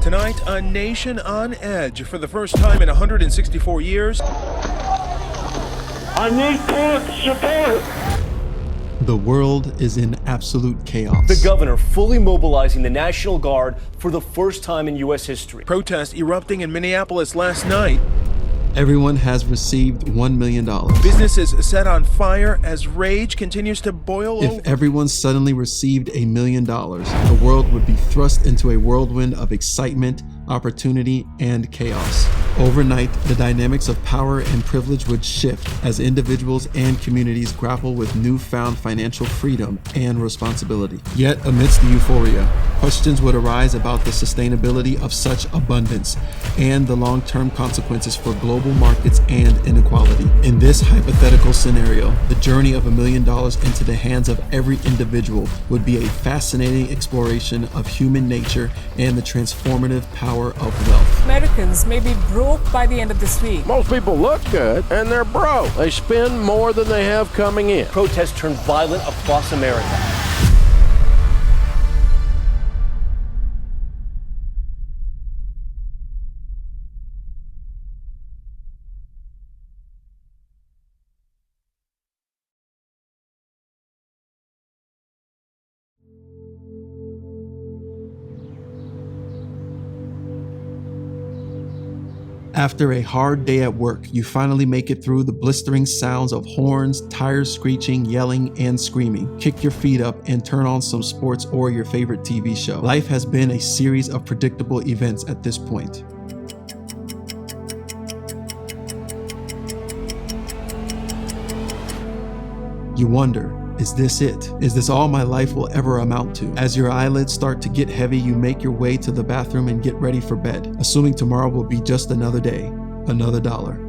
Tonight, a nation on edge for the first time in 164 years. I need court support. The world is in absolute chaos. The governor fully mobilizing the National Guard for the first time in U.S. history. Protests erupting in Minneapolis last night. Everyone has received $1 million. Businesses set on fire as rage continues to boil over. If everyone suddenly received $1 million, the world would be thrust into a whirlwind of excitement, opportunity, and chaos. Overnight, the dynamics of power and privilege would shift as individuals and communities grapple with newfound financial freedom and responsibility. Yet, amidst the euphoria, questions would arise about the sustainability of such abundance and the long-term consequences for global markets and inequality. In this hypothetical scenario, the journey of $1 million into the hands of every individual would be a fascinating exploration of human nature and the transformative power of wealth. Americans may be broke by the end of this week. Most people look good, and they're broke. They spend more than they have coming in. Protests turned violent across America. After a hard day at work, you finally make it through the blistering sounds of horns, tires screeching, yelling, and screaming. Kick your feet up and turn on some sports or your favorite TV show. Life has been a series of predictable events at this point. You wonder, is this it? Is this all my life will ever amount to? As your eyelids start to get heavy, you make your way to the bathroom and get ready for bed, assuming tomorrow will be just another day, another dollar.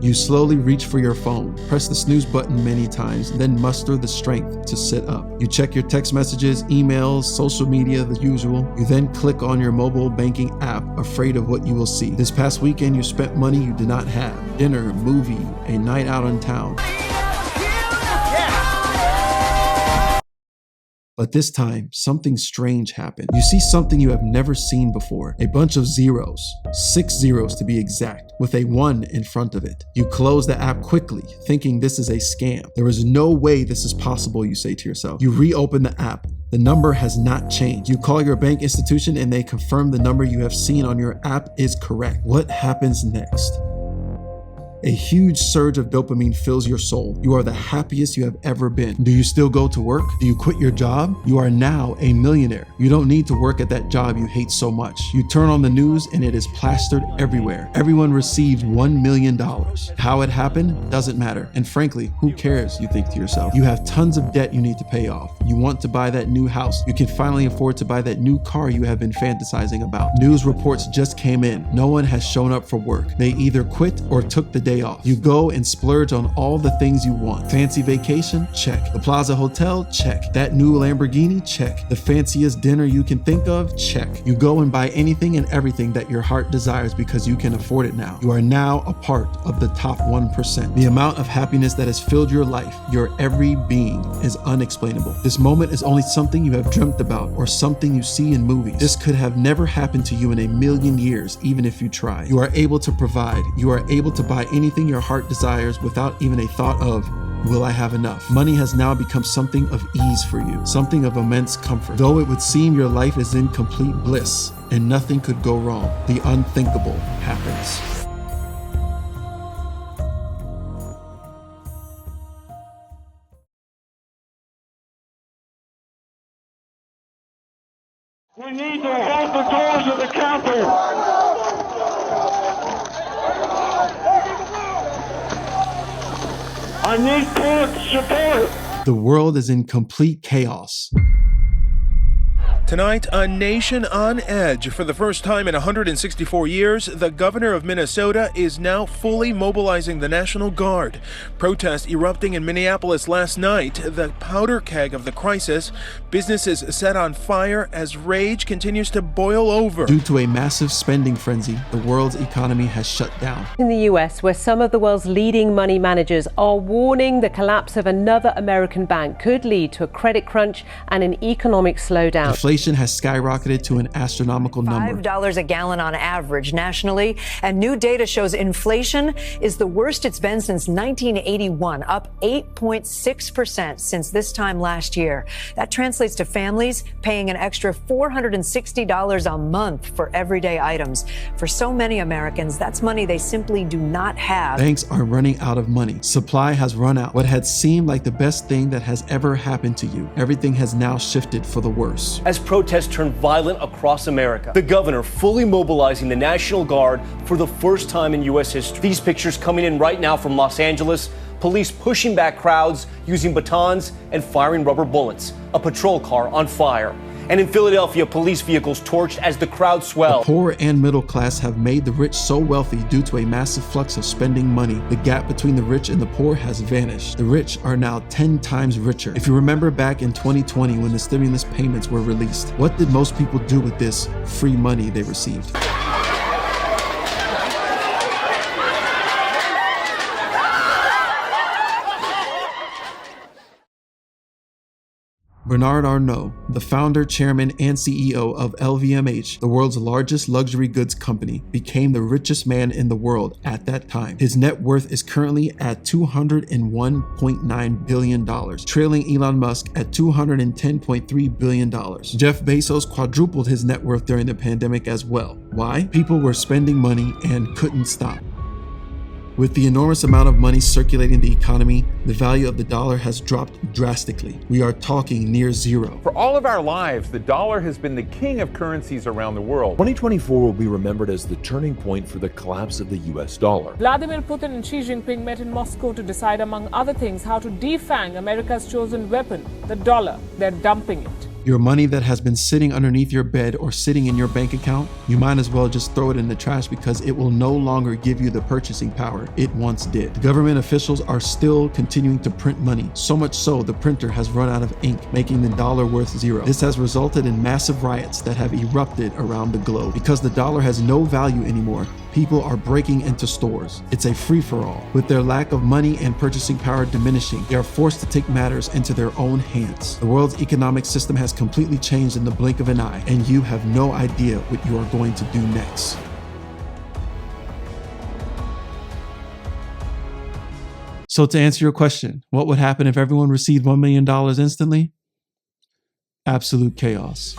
You slowly reach for your phone, press the snooze button many times, then muster the strength to sit up. You check your text messages, emails, social media, the usual. You then click on your mobile banking app, afraid of what you will see. This past weekend, you spent money you did not have. Dinner, movie, a night out in town. But this time, something strange happened. You see something you have never seen before. A bunch of zeros, 6 zeros to be exact, with a 1 in front of it. You close the app quickly, thinking this is a scam. There is no way this is possible, you say to yourself. You reopen the app. The number has not changed. You call your bank institution and they confirm the number you have seen on your app is correct. What happens next? A huge surge of dopamine fills your soul. You are the happiest you have ever been. Do you still go to work? Do you quit your job? You are now a millionaire. You don't need to work at that job you hate so much. You turn on the news and it is plastered everywhere. Everyone received $1 million. How it happened doesn't matter. And frankly, who cares, you think to yourself. You have tons of debt you need to pay off. You want to buy that new house. You can finally afford to buy that new car you have been fantasizing about. News reports just came in. No one has shown up for work. They either quit or took the day off. You go and splurge on all the things you want. Fancy vacation? Check. The Plaza Hotel? Check. That new Lamborghini? Check. The fanciest dinner you can think of? Check. You go and buy anything and everything that your heart desires because you can afford it now. You are now a part of the top 1%. The amount of happiness that has filled your life, your every being, is unexplainable. This moment is only something you have dreamt about or something you see in movies. This could have never happened to you in a million years, even if you try. You are able to provide. You are able to buy anything your heart desires without even a thought of, will I have enough? Money has now become something of ease for you, something of immense comfort. Though it would seem your life is in complete bliss and nothing could go wrong, the unthinkable happens. We need to hold the doors of the Capitol. I need court support. The world is in complete chaos. Tonight, a nation on edge. For the first time in 164 years, the governor of Minnesota is now fully mobilizing the National Guard. Protests erupting in Minneapolis last night, the powder keg of the crisis. Businesses set on fire as rage continues to boil over. Due to a massive spending frenzy, the world's economy has shut down. In the US, where some of the world's leading money managers are warning the collapse of another American bank could lead to a credit crunch and an economic slowdown. Inflation has skyrocketed to an astronomical number. $5 a gallon on average nationally. And new data shows inflation is the worst it's been since 1981, up 8.6% since this time last year. That translates to families paying an extra $460 a month for everyday items. For so many Americans, that's money they simply do not have. Banks are running out of money. Supply has run out. What had seemed like the best thing that has ever happened to you, everything has now shifted for the worse. As protests turned violent across America, the governor fully mobilizing the National Guard for the first time in U.S. history. These pictures coming in right now from Los Angeles. Police pushing back crowds using batons and firing rubber bullets. A patrol car on fire. And in Philadelphia, police vehicles torched as the crowd swelled. The poor and middle class have made the rich so wealthy due to a massive flux of spending money. The gap between the rich and the poor has vanished. The rich are now 10 times richer. If you remember back in 2020 when the stimulus payments were released, what did most people do with this free money they received? Bernard Arnault, the founder, chairman, and CEO of LVMH, the world's largest luxury goods company, became the richest man in the world at that time. His net worth is currently at $201.9 billion, trailing Elon Musk at $210.3 billion. Jeff Bezos quadrupled his net worth during the pandemic as well. Why? People were spending money and couldn't stop. With the enormous amount of money circulating the economy, the value of the dollar has dropped drastically. We are talking near zero. For all of our lives, the dollar has been the king of currencies around the world. 2024 will be remembered as the turning point for the collapse of the US dollar. Vladimir Putin and Xi Jinping met in Moscow to decide, among other things, how to defang America's chosen weapon, the dollar. They're dumping it. Your money that has been sitting underneath your bed or sitting in your bank account, you might as well just throw it in the trash because it will no longer give you the purchasing power it once did. Government officials are still continuing to print money, so much so the printer has run out of ink, making the dollar worth zero. This has resulted in massive riots that have erupted around the globe. Because the dollar has no value anymore, people are breaking into stores. It's a free-for-all. With their lack of money and purchasing power diminishing, they are forced to take matters into their own hands. The world's economic system has completely changed in the blink of an eye, and you have no idea what you are going to do next. So to answer your question, what would happen if everyone received $1 million instantly? Absolute chaos.